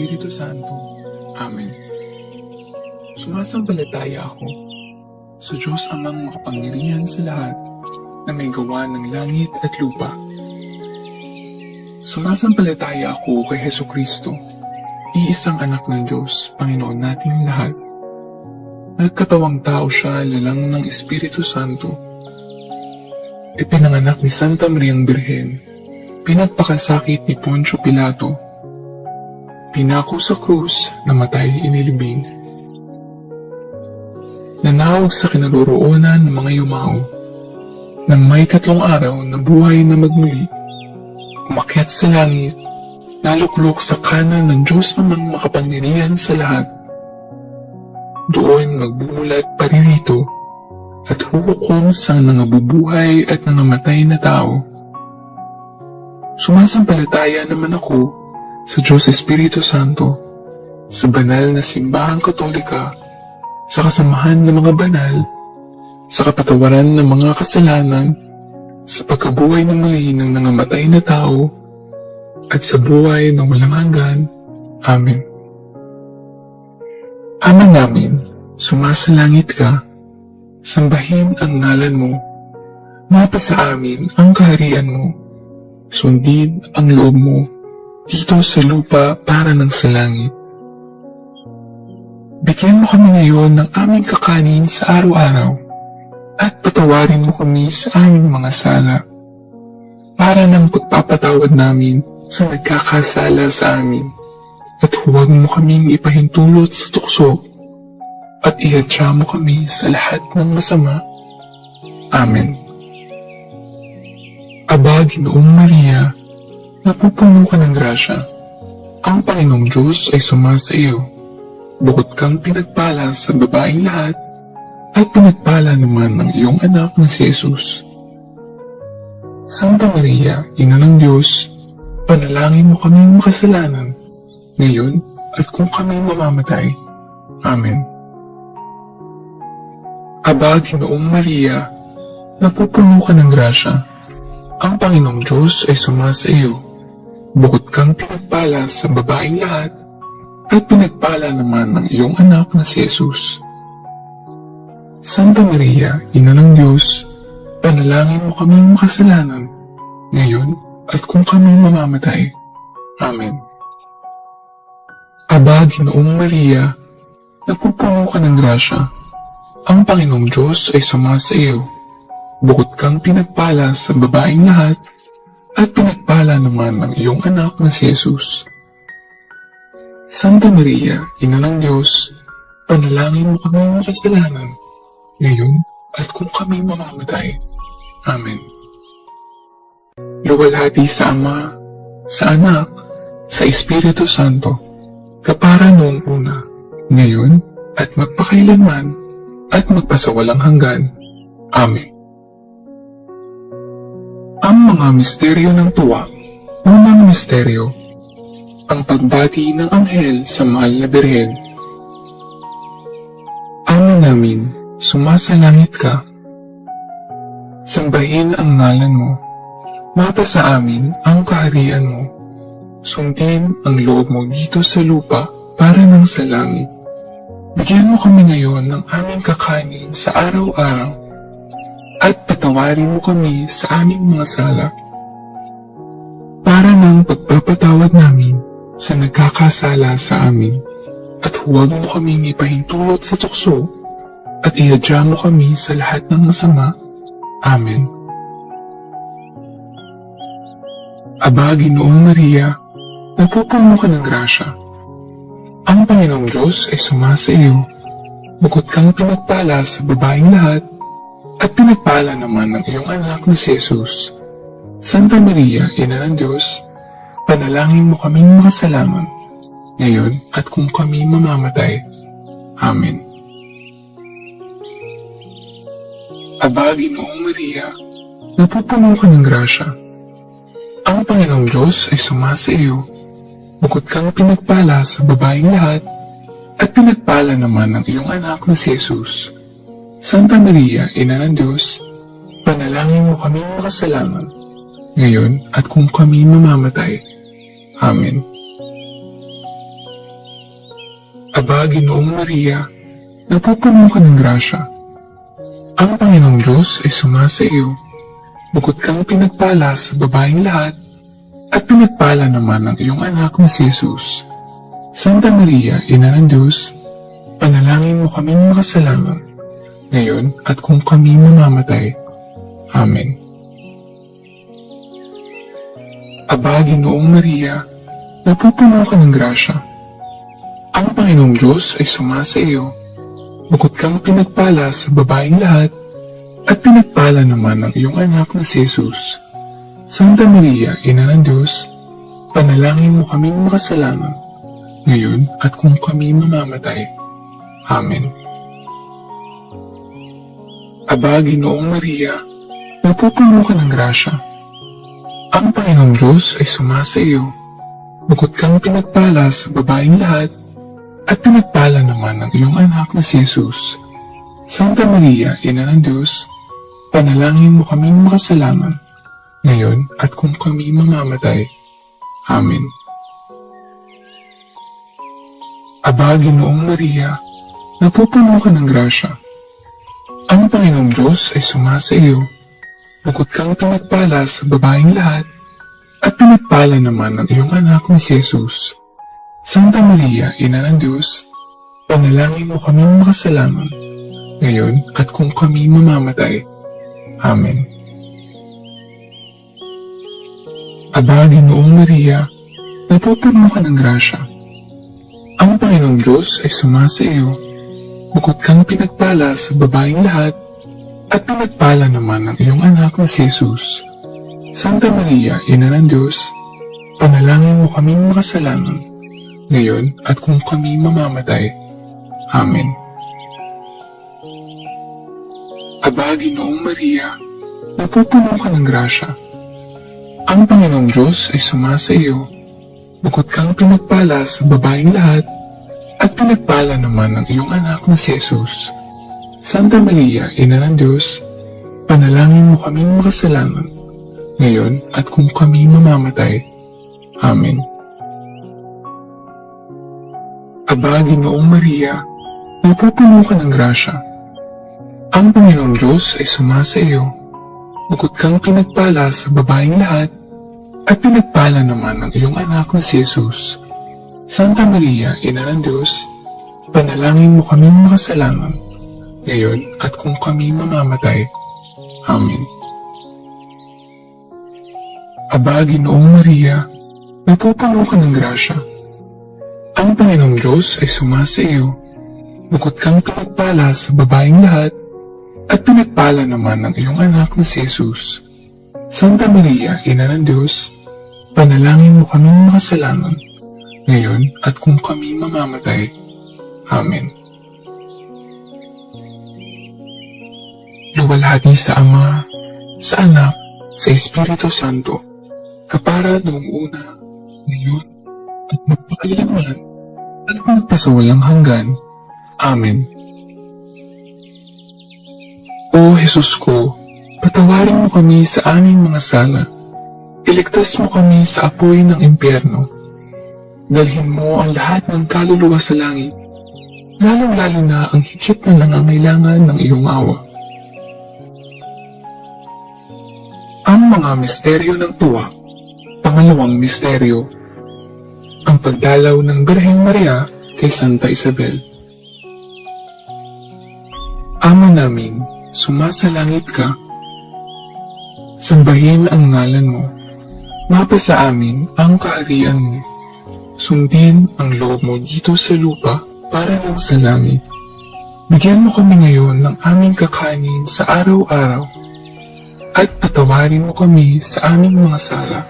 Espiritu Santo. Amen. Sumasampalataya ako sa Diyos Amang makapangyarihan sa lahat na may gawa ng langit at lupa. Sumasampalataya ako kay Hesukristo, iisang anak ng Diyos, Panginoon nating lahat. Nagkatawang tao siya lalang ng Espiritu Santo. Ipinanganak ni Santa Mariang Birhen, pinagpakasakit ni Poncio Pilato, pinako sa krus, namatay inilibing. Nanawag sa kinaroroonan ng mga yumao, nang may 3 araw na buhay na magmuli, umakyat sa langit, naluklok sa kanan ng Diyos Amang makapangyarihan sa lahat. Doon magbumulat paririto at huhukom sa nangabubuhay at nangamatay na tao. Sumasampalataya naman ako sa Diyos Espiritu Santo, sa banal na simbahang katolika, sa kasamahan ng mga banal, sa kapatawaran ng mga kasalanan, sa pagkabuhay na muli ng nangamatay na tao, at sa buhay na walang hanggan. Amen. Ama namin, sumasalangit ka, sambahin ang ngalan mo, mapasa amin ang kaharian mo, sundin ang loob mo, dito sa lupa para ng sa langit. Bigyan mo kami ngayon ng aming kakanin sa araw-araw, at patawarin mo kami sa aming mga sala, para ng pagpapatawad namin sa nagkakasala sa amin, at huwag mo kaming ipahintulot sa tukso, at ihadya mo kami sa lahat ng masama. Amen. Aba, Ginoong Maria, napupuno ka ng grasya. Ang Panginoong Diyos ay sumasa iyo. Bukod kang pinagpala sa babaeng lahat, at pinagpala naman ng iyong anak na si Jesus. Santa Maria, Ina ng Diyos, panalangin mo kaming makasalanan, ngayon at kung kami mamamatay. Amen. Aba, Ginoong Maria, napupuno ka ng grasya. Ang Panginoong Diyos ay sumasa iyo. Bukod kang pinagpala sa babaeng lahat, at pinagpala naman ng iyong anak na si Jesus. Santa Maria, Ina ng Diyos, panalangin mo kaming makasalanan, ngayon at kung kami mamamatay. Amen. Aba, Ginoong Maria, napupuno ka ng grasya. Ang Panginoong Diyos ay sumasa iyo. Bukod kang pinagpala sa babaeng lahat, at pinagpala naman ng iyong anak na si Jesus. Santa Maria, Ina ng Diyos, panalangin mo kaming makasalanan, ngayon at kung kami mamamatay. Amen. Luwalhati sa Ama, sa Anak, sa Espiritu Santo, kapara noong una, ngayon at magpakailanman, at magpasawalang hanggan. Amen. Ang mga misteryo ng tuwa. Unang misteryo, ang pagbati ng anghel sa mahal na Birhen. Ama namin, sumasalangit ka. Sambahin ang ngalan mo. Mapasa amin ang kaharian mo. Sundin ang loob mo dito sa lupa para ng sa langit. Bigyan mo kami ngayon ng aming kakanin sa araw-araw, at patawarin mo kami sa aming mga sala, para ng pagpapatawad namin sa nagkakasala sa amin, at huwag mo kaming ipahintulot sa tukso, at ihadya mo kami sa lahat ng masama. Amen. Aba, Ginoong Maria, napupuno ka ng grasya. Ang Panginoong Diyos ay sumasa iyo. Bukod kang pinagpala sa babaeng lahat, at pinagpala naman ng iyong anak na si Jesus. Santa Maria, Ina ng Diyos, panalangin mo kaming makasalanan, ngayon at kung kami mamamatay. Amen. Aba, Ginoong Maria, napupuno ka ng grasya. Ang Panginoong Diyos ay sumasa iyo. Bukod kang pinagpala sa babaeng lahat, at pinagpala naman ng iyong anak na si Jesus. Santa Maria, Ina ng Diyos, panalangin mo kaming makasalanan, ngayon at kung kami mamamatay. Amen. Aba, Ginoong Maria, napupuno ka ng grasya. Ang Panginoong Diyos ay sumasa iyo. Bukod kang pinagpala sa babaeng lahat, at pinagpala naman ang iyong anak na si Jesus. Santa Maria, Ina ng Diyos, panalangin mo kaming makasalanan, ngayon at kung kami mamamatay. Amen. Aba, Ginoong Maria, napupuno ka ng grasya. Ang Panginoong Diyos ay sumasa iyo. Bukod kang pinagpala sa babaeng lahat, at pinagpala naman ang iyong anak na si Jesus. Santa Maria, Ina ng Diyos, panalangin mo kaming makasalanan, ngayon at kung kami mamamatay. Amen. Aba, Ginoong Maria, napupuno ka ng grasya. Ang Panginoong Diyos ay sumasa iyo. Bukod kang pinagpala sa babaeng lahat, at pinagpala naman ang iyong anak na si Jesus. Santa Maria, Ina ng Diyos, panalangin mo kaming makasalanan, ngayon at kung kami mamamatay. Amen. Aba, Ginoong Maria, napupuno ka ng grasya. Ang Panginoong Diyos ay sumasa iyo. Bukod kang pinagpala sa babaeng lahat, at pinagpala naman ang iyong anak na si Jesus. Santa Maria, Ina ng Diyos, panalangin mo kaming makasalanan, ngayon at kung kami mamamatay. Amen. Aba, Ginoong Maria, napupuno ka ng grasya. Ang Panginoong Diyos ay sumasa iyo. Bukod kang pinagpala sa babaeng lahat, at pinagpala naman ang iyong anak na si Jesus. Santa Maria, Ina ng Diyos, panalangin mo kaming makasalanan, ngayon at kung kami mamamatay. Amen. Aba, Ginoong Maria, napupuno ka ng grasya. Ang Panginoong Diyos ay sumasa iyo. Bukod kang pinagpala sa babaeng lahat, at pinagpala naman ang iyong anak na si Jesus. Santa Maria, Ina ng Diyos, panalangin mo kaming makasalanan, ngayon at kung kami mamamatay. Amen. Aba, Ginoong Maria, napupuno ka ng grasya. Ang Panginoong Diyos ay sumasa iyo. Bukod kang pinagpala sa babaeng lahat, at pinagpala naman ang iyong anak na si Jesus. Santa Maria, Ina ng Diyos, panalangin mo kaming makasalanan, ngayon at kung kami mamamatay. Amen. Aba, Ginoong Maria, napupuno ka ng grasya. Ang Panginoong Diyos ay sumasa iyo. Bukod kang pinagpala sa babaeng lahat, at pinagpala naman ang iyong anak na si Jesus. Santa Maria, Ina ng Diyos, panalangin mo kaming makasalanan, ngayon at kung kami mamamatay. Amen. Luwalhati sa Ama, sa Anak, sa Espiritu Santo, kapara noong una, ngayon, at magpakailanman, at magpasawalang hanggan. Amen. O Jesus ko, patawarin mo kami sa aming mga sala. Iligtas mo kami sa apoy ng impyerno. Dalhin mo ang lahat ng kaluluwa sa langit, lalong-lalo na ang higit na nangangailangan ng iyong awa. Ang mga misteryo ng tuwa. Pangalawang misteryo, ang pagdalaw ng Birheng Maria kay Santa Isabel. Ama namin, sumasalangit ka. Sambahin ang ngalan mo. Mapasa amin ang kaharian mo. Sundin ang loob mo dito sa lupa para ng sa langit. Bigyan mo kami ngayon ng aming kakanin sa araw-araw at patawarin mo kami sa aming mga sala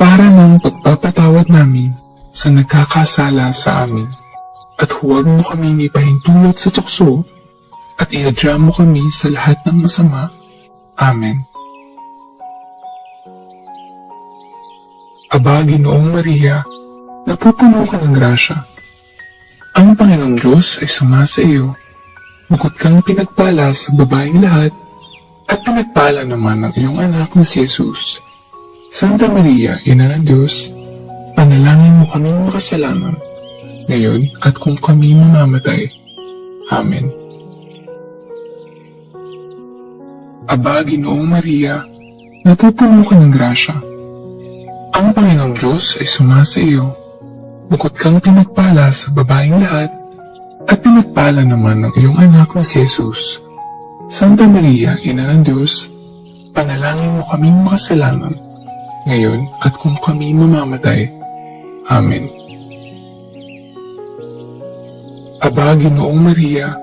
para ng pagpapatawad namin sa nagkakasala sa amin. At huwag mo kaming ipahintulot sa tukso at iadya mo kami sa lahat ng masama. Amen. Aba, Ginoong Maria, napupuno ka ng grasya. Ang Panginoong Diyos ay sumasa iyo. Bukod kang pinagpala sa babaeng lahat, at pinagpala naman ang iyong anak na si Jesus. Santa Maria, Ina ng Diyos, panalangin mo kaming makasalanan, ngayon at kung kami mamamatay. Amen. Aba, Ginoong Maria, napupuno ka ng grasya. Ang Panginoong Diyos ay sumasa iyo. Bukod kang pinagpala sa babaeng lahat, at pinagpala naman ng iyong anak na si Jesus. Santa Maria, Ina ng Diyos, panalangin mo kaming makasalanan, ngayon at kung kami mamamatay. Amen. Aba, Ginoong Maria,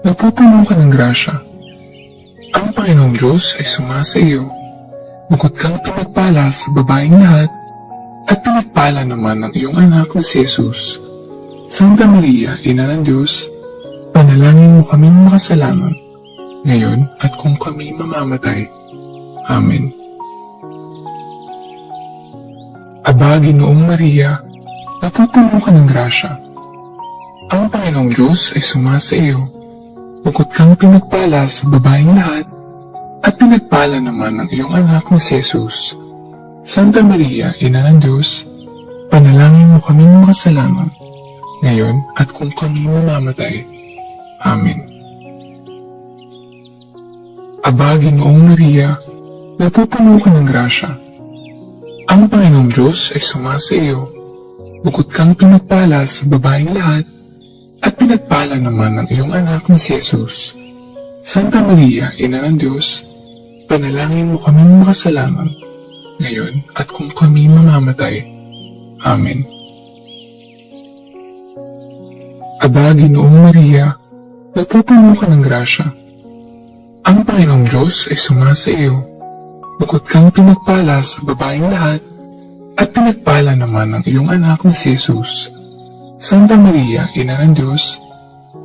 napupuno ka ng grasya. Ang Panginoong Diyos ay sumasa iyo. Bukod kang pinagpala sa babaeng lahat, at pinagpala naman ng iyong anak na si Jesus. Santa Maria, Ina ng Diyos, panalangin mo kaming makasalanan, ngayon at kung kami mamamatay. Amen. Aba, Ginoong Maria, napupuno ka ng grasya. Ang Panginoong Diyos ay sumasa iyo. Bukod kang pinagpala sa babaeng lahat, at pinagpala naman ng iyong anak na si Jesus. Santa Maria, Ina ng Diyos, panalangin mo kaming makasalanan, ngayon at kung kami mamamatay. Amen. Aba, Ginoong Maria, napupuno ka ng grasya. Ang Panginoong Diyos ay sumasa iyo. Bukod kang pinagpala sa babaeng lahat, at pinagpala naman ng iyong anak na si Jesus. Santa Maria, Ina ng Diyos, panalangin mo kaming makasalanan, ngayon at kung kami mamamatay. Amen. Aba, Ginoong Maria, napupuno ka ng grasya. Ang Panginoong Diyos ay sumasa iyo. Bukod kang pinagpala sa babaeng lahat, at pinagpala naman ng iyong anak na si Jesus. Santa Maria, Ina ng Diyos,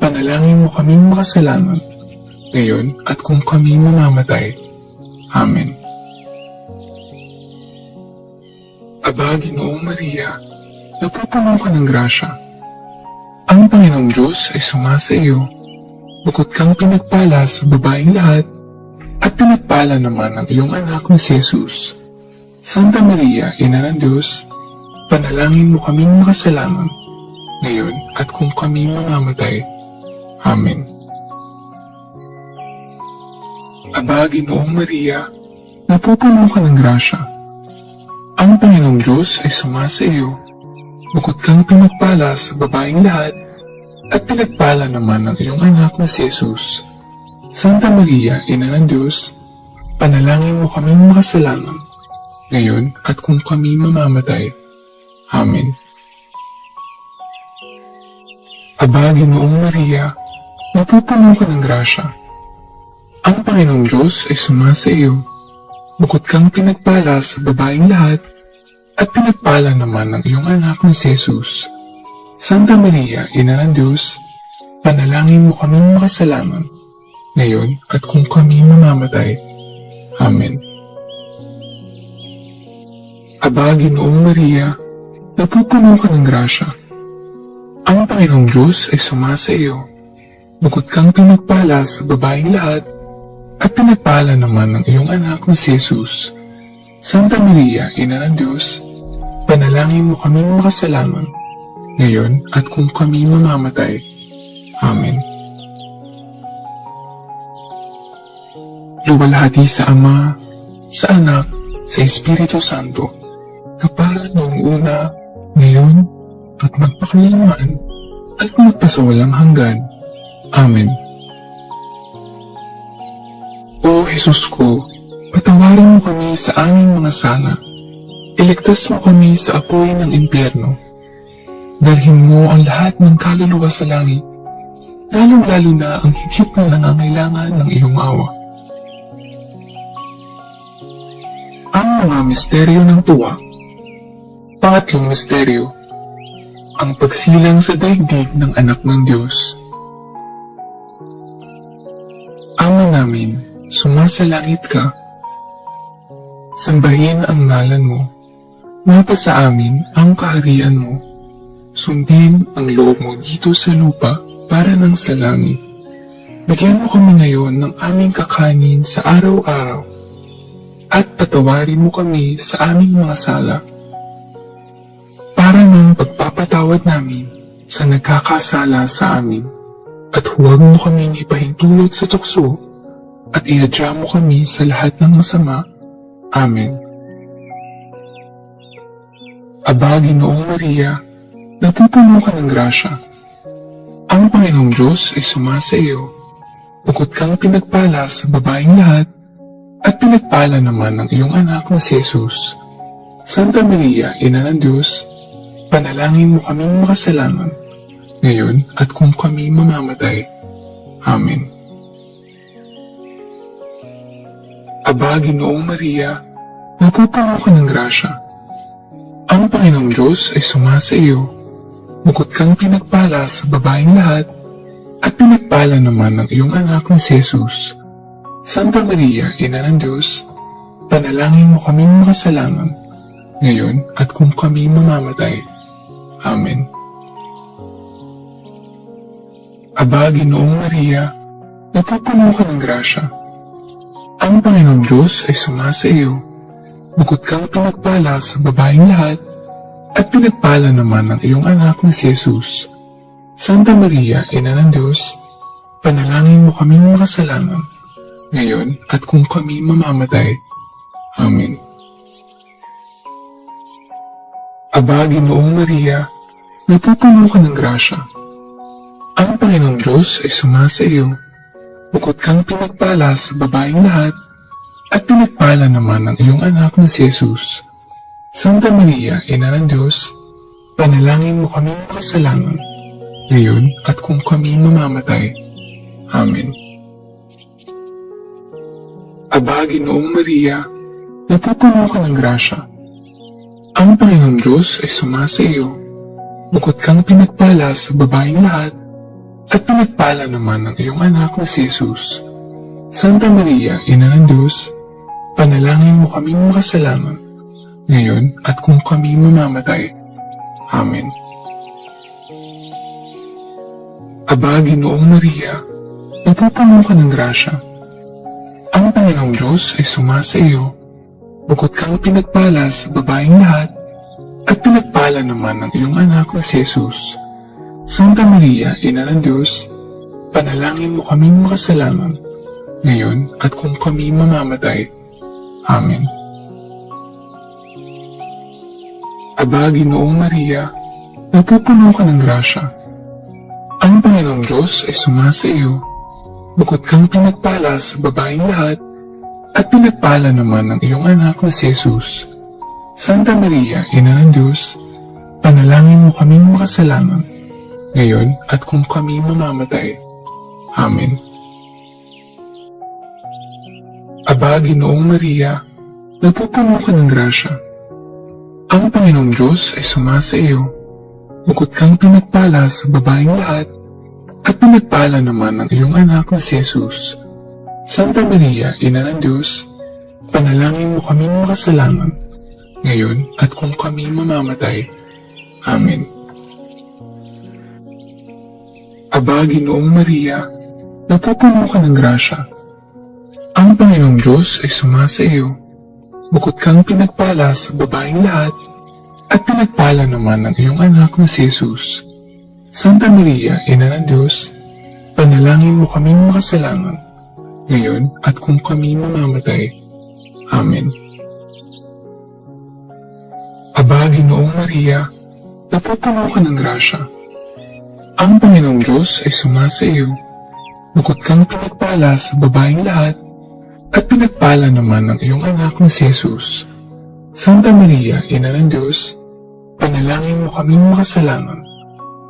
panalangin mo kaming makasalanan, ngayon at kung kami mamamatay. Amen. Aba, Ginoong Maria, napupuno ka ng grasya. Ang Panginoong Diyos ay sumasa iyo. Bukod kang pinagpala sa babaeng lahat, at pinagpala naman ng iyong anak na si Jesus. Santa Maria, Ina ng Diyos, panalangin mo kaming makasalanan, ngayon at kung kami mamamatay. Amen. Aba, Ginoong Maria, napupuno ka ng grasya. Ang Panginoong Diyos ay sumasa iyo. Bukod kang pinagpala sa babaeng lahat, at pinagpala naman ng iyong anak na si Jesus. Santa Maria, Ina ng Diyos, panalangin mo kaming makasalanan, ngayon at kung kami mamamatay. Amen. Aba, Ginoong Maria, napupuno ka ng grasya. Ang Panginoong Diyos ay sumasa iyo. Bukod kang pinagpala sa babaeng lahat, at pinagpala naman ng iyong anak na si Jesus. Santa Maria, Ina ng Diyos, panalangin mo kaming makasalanan, ngayon at kung kami mamamatay. Amen. Aba, Ginoong Maria, napupuno ka ng grasya. Ang Panginoong Diyos ay sumasa iyo. Bukod kang pinagpala sa babaeng lahat, at pinagpala naman ng iyong anak na si Jesus. Santa Maria, Ina ng Diyos, panalangin mo kaming makasalanan, ngayon at kung kami mamamatay. Amen. Luwalhati sa Ama, sa Anak, sa Espiritu Santo, kapara noong una, ngayon, at magpakailanman, at magpasawalang hanggan. Amen. O Jesus ko, patawarin mo kami sa aming mga sala. Iligtas mo kami sa apoy ng impyerno. Dalhin mo ang lahat ng kaluluwa sa langit, lalong-lalo na ang higit na nangangailangan ng iyong awa. Ang mga misteryo ng tuwa. Pangatlong misteryo, ang pagsilang sa daigdig ng anak ng Diyos. Ama namin, sumasalangit ka. Sambahin ang ngalan mo. Mapasa amin ang kaharian mo. Sundin ang loob mo dito sa lupa para ng sa langit. Bigyan mo kami ngayon ng aming kakanin sa araw-araw. At patawarin mo kami sa aming mga sala. Para ng pagpapatawad namin sa nagkakasala sa amin, at huwag mo kaming ipahintulot sa tukso, at iadya mo kami sa lahat ng masama. Amen. Aba, Ginoong Maria, napupuno ka ng grasya. Ang Panginoong Diyos ay sumasa iyo. Bukod kang pinagpala sa babaeng lahat, at pinagpala naman ng iyong anak na si Jesus. Santa Maria, Ina ng Diyos, panalangin mo kaming makasalanan, ngayon at kung kami mamamatay. Amen. Aba, Ginoong Maria, napupuno ka ng grasya. Ang Panginoong Diyos ay sumasa iyo. Bukod kang pinagpala sa babaeng lahat, at pinagpala naman ng iyong anak na si Jesus. Santa Maria, Ina ng Diyos, panalangin mo kaming makasalanan, ngayon at kung kami mamamatay. Amen. Aba, Ginoong Maria, napupuno ka ng grasya. Ang Panginoong Diyos ay sumasa iyo. Bukod kang pinagpala sa babaeng lahat, at pinagpala naman ng iyong anak na si Jesus. Santa Maria, Ina ng Diyos, panalangin mo kaming makasalanan, ngayon at kung kami mamamatay. Amen. Aba, Ginoong Maria, napupuno ka ng grasya. Ang Panginoong Diyos ay sumasa iyo. Bukod kang pinagpala sa babaeng lahat, at pinagpala naman ng iyong anak na si Jesus. Santa Maria, Ina ng Diyos, panalangin mo kaming makasalanan, ngayon at kung kami mamamatay. Amen. Aba, Ginoong Maria, napupuno ka ng grasya. Ang Panginoong Diyos ay sumasa iyo. Bukod kang pinagpala sa babaeng lahat, at pinagpala naman ng iyong anak na si Jesus. Santa Maria, Ina ng Diyos, panalangin mo kaming makasalanan, ngayon at kung kami mamamatay. Amen. Aba, Ginoong Maria, napupuno ka ng grasya. Ang Panginoong Diyos ay sumasa iyo. Bukod kang pinagpala sa babaeng lahat, at pinagpala naman ng iyong anak na si Jesus. Santa Maria, Ina ng Diyos, panalangin mo kaming makasalanan, ngayon at kung kami mamamatay. Amen. Aba, Ginoong Maria, napupuno ka ng grasya. Ang Panginoong Diyos ay sumasa iyo. Bukod kang pinagpala sa babaeng lahat, at pinagpala naman ng iyong anak na si Jesus. Santa Maria, Ina ng Diyos, panalangin mo kaming makasalanan, ngayon at kung kami mamamatay. Amen. Aba, Ginoong Maria, napupuno ka ng grasya. Ang Panginoong Diyos ay sumasa iyo. Bukod kang pinagpala sa babaeng lahat, at pinagpala naman ng iyong anak na si Jesus. Santa Maria, Ina ng Diyos, panalangin mo kaming makasalanan, ngayon at kung kami mamamatay. Amen. Aba, Ginoong Maria, napupuno ka ng grasya. Ang Panginoong Diyos ay sumasa iyo. Bukod kang pinagpala sa babaeng lahat, at pinagpala naman ng iyong anak na si Jesus. Santa Maria, Ina ng Diyos, panalangin mo kaming makasalanan, ngayon at kung kami mamamatay. Amen. Aba, Ginoong Maria, napupuno ka ng grasya. Ang Panginoong Diyos ay sumasa iyo. Bukod kang pinagpala sa babaeng lahat, at pinagpala naman ng iyong anak na si Jesus. Santa Maria, Ina ng Diyos, panalangin mo kaming makasalanan,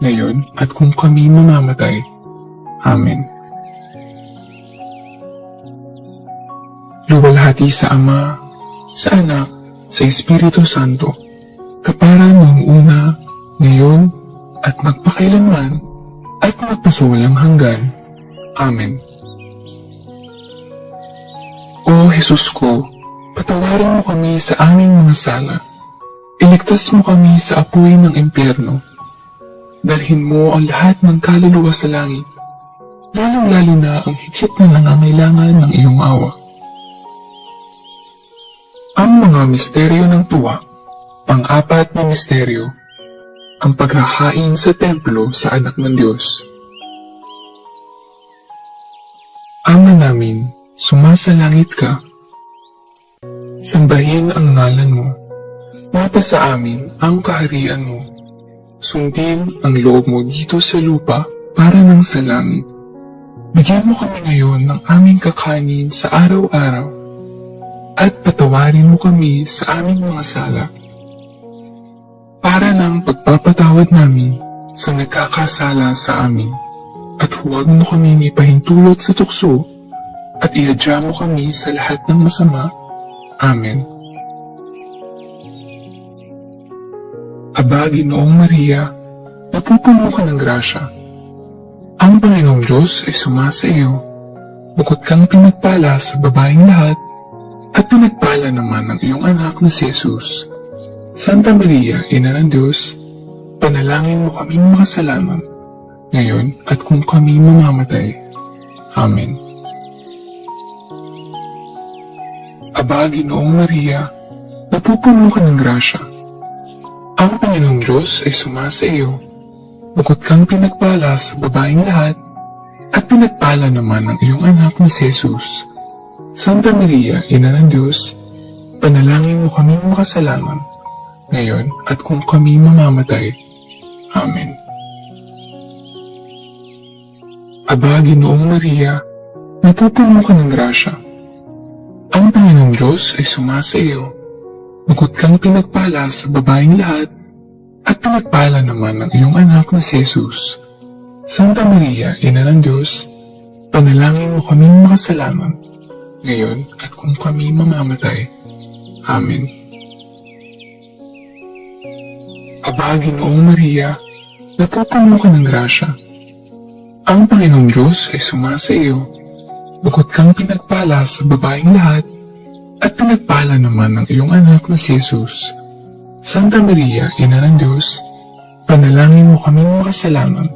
ngayon at kung kami mamamatay. Amen. Luwalhati sa Ama, sa Anak, sa Espiritu Santo, kapara noong una, ngayon, at magpakailanman, at magpasawalang hanggan. Amen. O Jesus ko, patawarin mo kami sa aming mga sala. Iligtas mo kami sa apoy ng impyerno. Dalhin mo ang lahat ng kaluluwa sa langit, lalong-lalo na ang higit na nangangailangan ng iyong awa. Ang mga misteryo ng tuwa. Pang-apat na misteryo, ang paghahain sa templo sa anak ng Diyos. Ama namin, sumasalangit ka. Sambahin ang ngalan mo. Mapasa amin ang kaharian mo. Sundin ang loob mo dito sa lupa para ng sa langit. Bigyan mo kami ngayon ng aming kakanin sa araw-araw at patawarin mo kami sa aming mga sala para ng pagpapatawad namin sa nagkakasala sa amin. At huwag mo kami ipahintulot sa tukso at ihadya mo kami sa lahat ng masama. Amen. Aba, Ginoong Maria, napupuno ka ng grasya. Ang Panginoong Diyos ay sumasa iyo. Bukod kang pinagpala sa babaeng lahat, at pinagpala naman ng iyong anak na si Jesus. Santa Maria, Ina ng Diyos, panalangin mo kaming makasalanan, ngayon at kung kami mamamatay. Amen. Aba, Ginoong Maria, napupuno ka ng grasya. Ang Panginoong Diyos ay sumasa iyo. Bukod kang pinagpala sa babaeng lahat, at pinagpala naman ng iyong anak na si Jesus. Santa Maria, Ina ng Diyos, panalangin mo kaming makasalanan, ngayon at kung kami mamamatay. Amen. Aba, Ginoong Maria, napupuno ka ng grasya. Ang Panginoong Diyos ay sumasa iyo. Bukod kang pinagpala sa babaeng lahat, at pinagpala naman ng iyong anak na si Jesus. Santa Maria, Ina ng Diyos, panalangin mo kaming makasalanan, ngayon at kung kami mamamatay. Amen. Aba, Ginoong Maria, napupuno ka ng grasya. Ang Panginoong Diyos ay sumasa iyo. Bukod kang pinagpala sa babaeng lahat, at pinagpala naman ng iyong anak na si Jesus. Santa Maria, Ina ng Diyos, panalangin mo kaming makasalanan,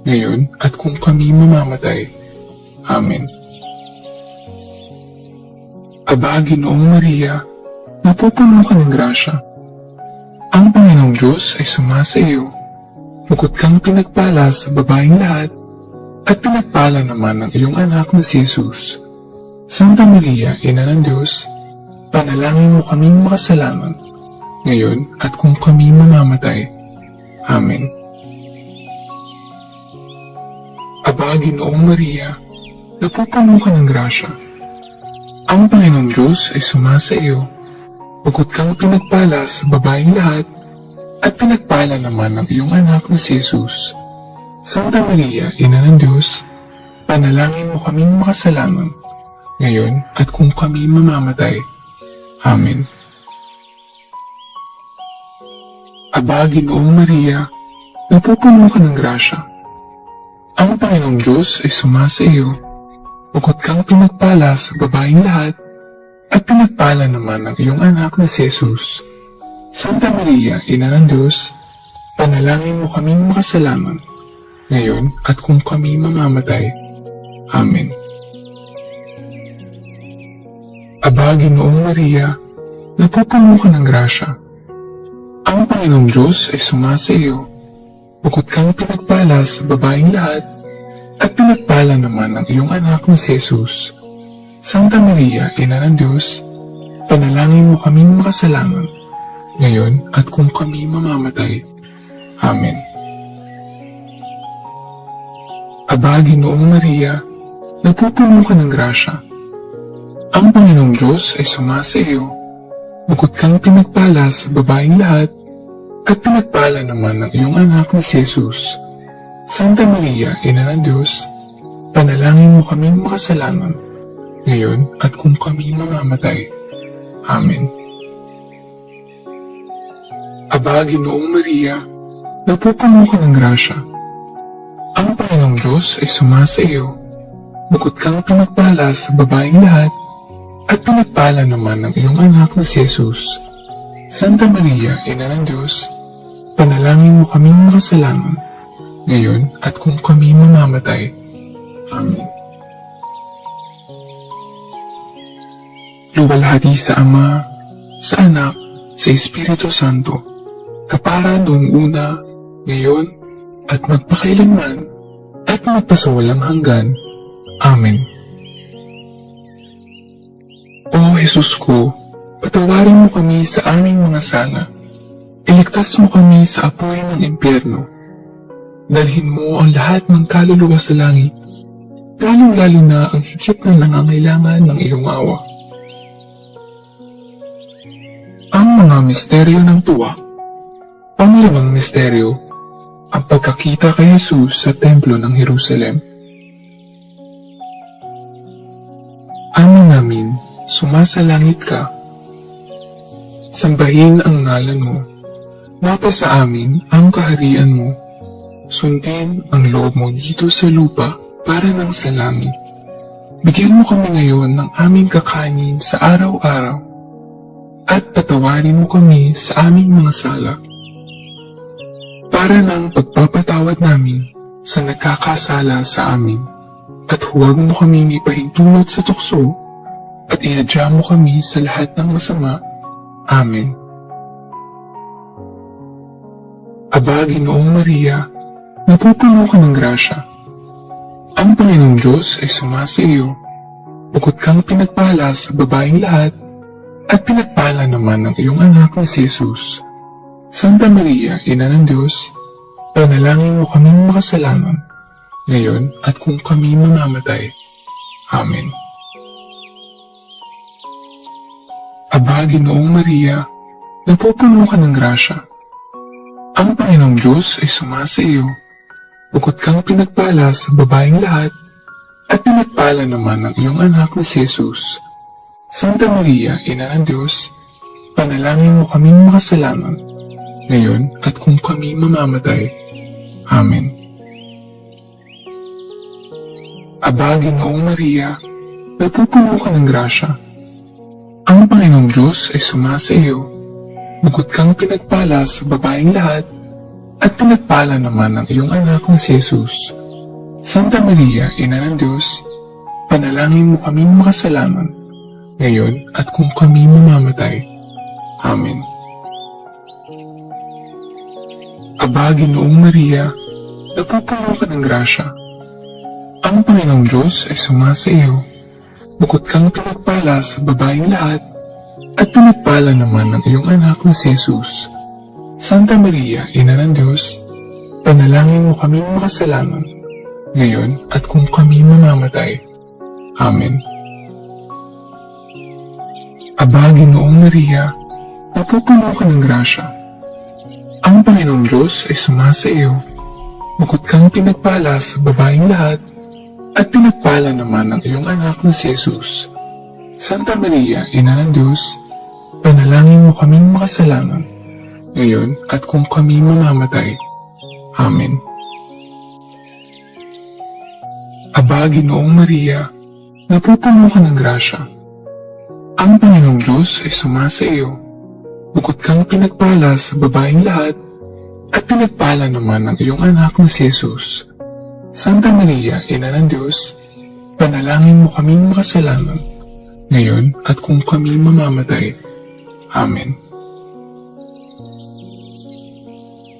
ngayon at kung kami mamamatay. Amen. Aba, Ginoong Maria, napupuno ka ng grasya. Ang Panginoong Diyos ay sumasa iyo. Bukod kang pinagpala sa babaeng lahat, at pinagpala naman ng iyong anak na si Jesus. Santa Maria, Ina ng Diyos, panalangin mo kaming makasalanan, ngayon at kung kami mamamatay. Amen. Aba, Ginoong Maria, napupuno ka ng grasya. Ang Panginoong Diyos ay sumasa iyo. Bukod kang pinagpala sa babaeng lahat, at pinagpala naman ng iyong anak na si Jesus. Santa Maria, Ina ng Diyos, panalangin mo kaming makasalanan, ngayon at kung kami mamamatay. Amen. Aba, Ginoong Maria, napupuno ka ng grasya. Ang Panginoong Diyos ay sumasa iyo. Bukod kang pinagpala sa babaeng lahat, at pinagpala naman ng iyong anak na si Jesus. Santa Maria, Ina ng Diyos, panalangin mo kaming makasalanan, ngayon at kung kami mamamatay. Amen. Aba, Ginoong Maria, napupuno ka ng grasya. Ang Panginoong Diyos ay sumasa iyo. Bukod kang pinagpala sa babaeng lahat, at pinagpala naman ng iyong anak na si Jesus. Santa Maria, Ina ng Diyos, panalangin mo kaming makasalanan, ngayon at kung kami mamamatay. Amen. Aba, Ginoong Maria, napupuno ka ng grasya. Ang Panginoong Diyos ay sumasa iyo. Bukod kang pinagpala sa babaeng lahat, at pinagpala naman ng iyong anak na si Jesus. Santa Maria, Ina ng Diyos, panalangin mo kaming makasalanan, ngayon at kung kami mamamatay. Amen. Aba, Ginoong Maria, napupuno ka ng grasya. Ang Panginoong Diyos ay sumasa iyo. Bukod kang pinagpala sa babaeng lahat, at pinagpala naman ng iyong anak na si Jesus. Santa Maria, Ina ng Diyos, panalangin mo kaming makasalanan, ngayon at kung kami mamamatay. Amen. Luwalhati sa Ama, sa Anak, sa Espiritu Santo, kapara noong una, ngayon at magpakailanman, at magpasawalang hanggan. Amen. O Jesus ko, patawarin mo kami sa aming mga sala. Iligtas mo kami sa apoy ng impyerno. Dalhin mo ang lahat ng kaluluwa sa langit, lalong-lalo na ang higit na nangangailangan ng iyong awa. Ang mga misteryo ng tuwa. Panglimang misteryo, ang pagkakita kay Jesus sa templo ng Jerusalem. Ama namin, sumasalangit ka. Sambahin ang ngalan mo. Mapasa amin ang kaharian mo. Sundin ang loob mo dito sa lupa para ng sa langit. Bigyan mo kami ngayon ng aming kakanin sa araw-araw. At patawarin mo kami sa aming mga sala. Para ng pagpapatawad namin sa nagkakasala sa amin, at huwag mo kaming ipahintulot sa tukso, at ihadya mo kami sa lahat ng masama. Amen. Aba, Ginoong Maria, napupuno ka ng grasya. Ang Panginoong Diyos ay sumasa iyo. Bukod kang pinagpala sa babaeng lahat, at pinagpala naman ng iyong anak na si Jesus. Santa Maria, Ina ng Diyos, panalangin mo kaming makasalanan, ngayon at kung kami mamamatay. Amen. Aba, Ginoong Maria, napupuno ka ng grasya. Ang Panginoong Diyos ay sumasa iyo. Bukod kang pinagpala sa babaeng lahat, at pinagpala naman ng iyong anak na si Jesus. Santa Maria, Ina ng Diyos, panalangin mo kaming makasalanan, ngayon at kung kami mamamatay. Amen. Aba, Ginoong Maria, napupuno ka ng grasya. Ang Panginoong Diyos ay sumasa iyo. Bukod kang pinagpala sa babaeng lahat, at pinagpala naman ng iyong anak na si Jesus. Santa Maria, Ina ng Diyos, panalangin mo kaming makasalanan, ngayon at kung kami mamamatay. Amen. Aba, Ginoong Maria, napupuno ka ng grasya. Ang Panginoong Diyos ay sumasa iyo. Bukod kang pinagpala sa babaeng lahat, at pinagpala naman ng iyong anak na si Jesus. Santa Maria, Ina ng Diyos, panalangin mo kaming makasalanan, ngayon at kung kami mamamatay. Amen. Aba, Ginoong Maria, napupuno ka ng grasya. Ang Panginoong Diyos ay sumasa iyo. Bukod kang pinagpala sa babaeng lahat, at pinagpala naman ng iyong anak na si Jesus. Santa Maria, Ina ng Diyos, panalangin mo kaming makasalanan, ngayon at kung kami mamamatay. Amen. Aba, Ginoong Maria, napupuno ka ng grasya. Ang Panginoong Diyos ay sumasa iyo. Bukod kang pinagpala sa babaeng lahat, at pinagpala naman ng iyong anak na si Jesus. Santa Maria, Ina ng Diyos, panalangin mo kaming makasalanan, ngayon at kung kami mamamatay. Amen.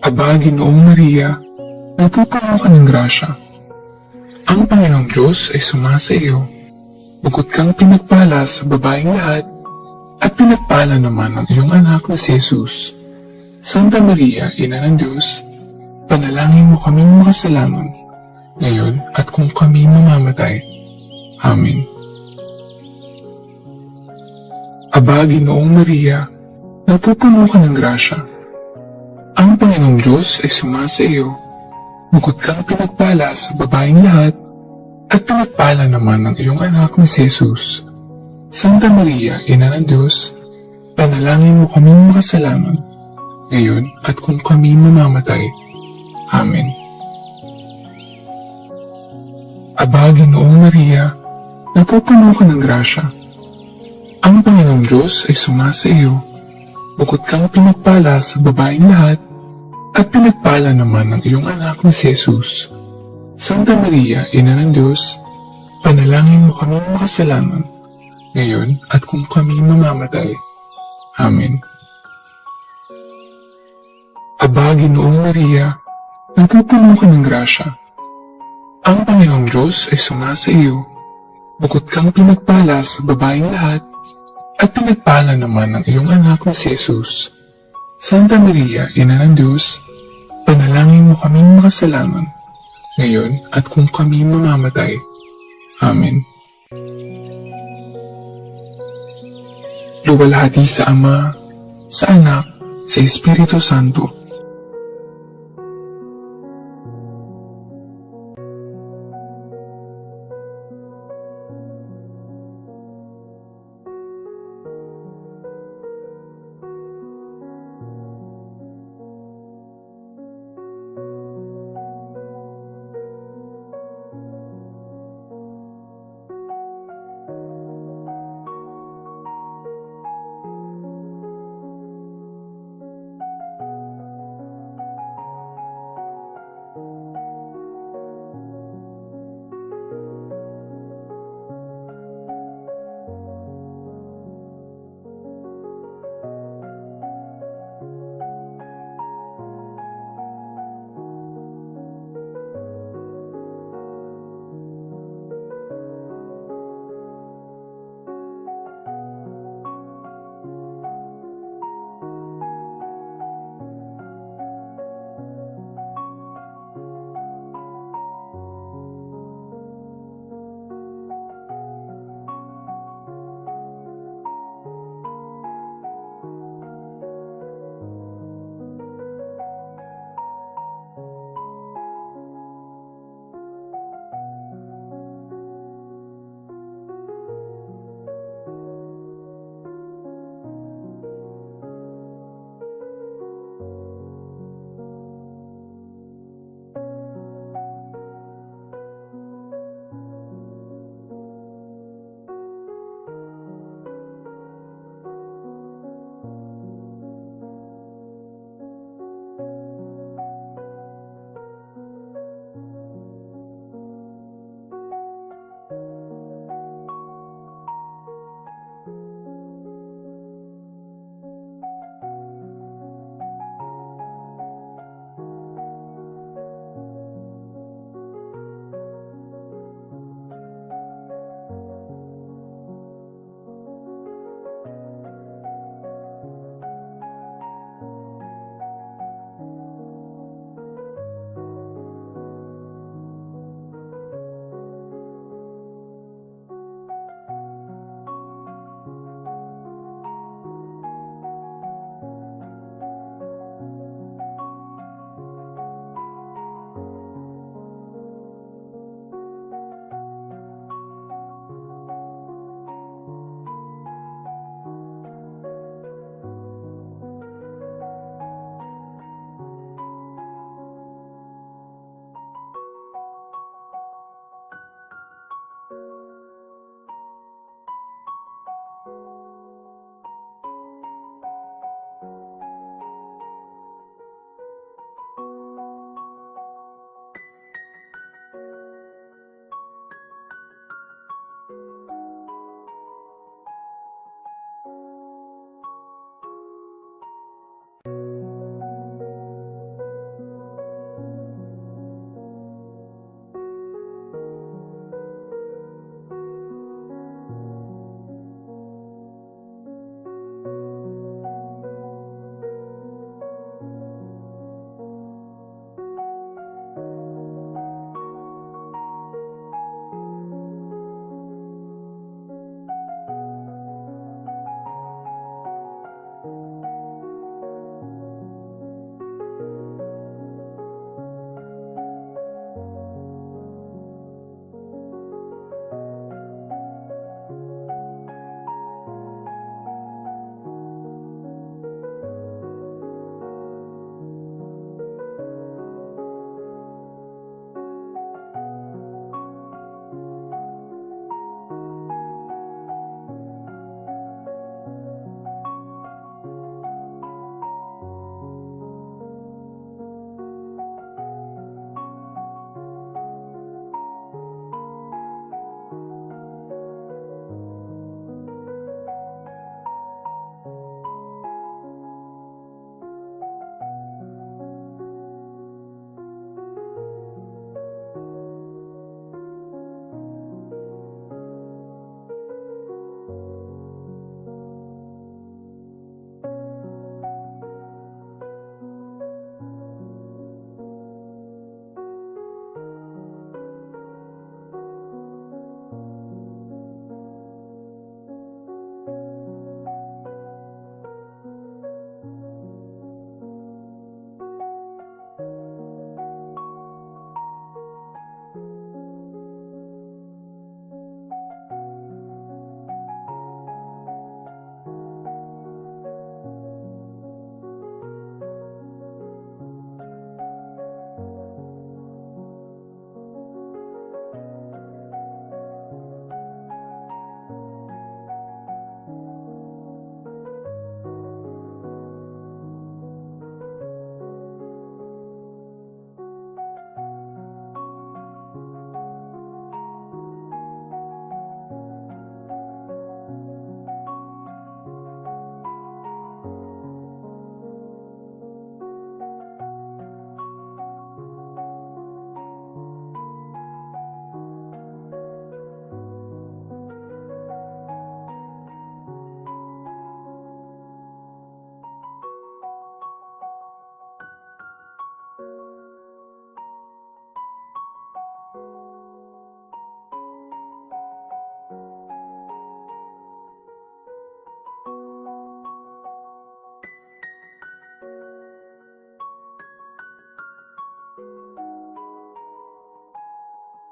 Aba, Ginoong Maria, napupuno ka ng grasya. Ang Panginoong Diyos ay sumasa iyo. Bukod kang pinagpala sa babaeng lahat, at pinagpala naman ng iyong anak na si Jesus. Santa Maria, Ina ng Diyos, panalangin mo kaming makasalanan, ngayon at kung kami mamamatay. Amen. Aba, Ginoong Maria, napupuno ka ng grasya. Ang Panginoong Diyos ay sumasa iyo. Bukod kang pinagpala sa babaeng lahat, at pinagpala naman ng iyong anak na si Jesus. Santa Maria, Ina ng Diyos, panalangin mo kaming makasalanan, ngayon at kung kami mamamatay. Amen. Aba, Ginoong Maria, napupuno ka ng grasya. Ang Panginoong Diyos ay sumasa iyo. Bukod kang pinagpala sa babaeng lahat, at pinagpala naman ng iyong anak na si Jesus. Santa Maria, Ina ng Diyos, panalangin mo kaming makasalanan, ngayon at kung kami mamamatay. Amen. Aba, Ginoong Maria, napupuno ka ng grasya. Ang Panginoong Diyos ay sumasa iyo. Bukod kang pinagpala sa babaeng lahat, at pinagpala naman ng iyong anak na si Jesus. Santa Maria, Ina ng Diyos, panalangin mo kaming makasalanan, ngayon at kung kami mamamatay. Amen. Luwalhati sa Ama, sa Anak, sa Espiritu Santo,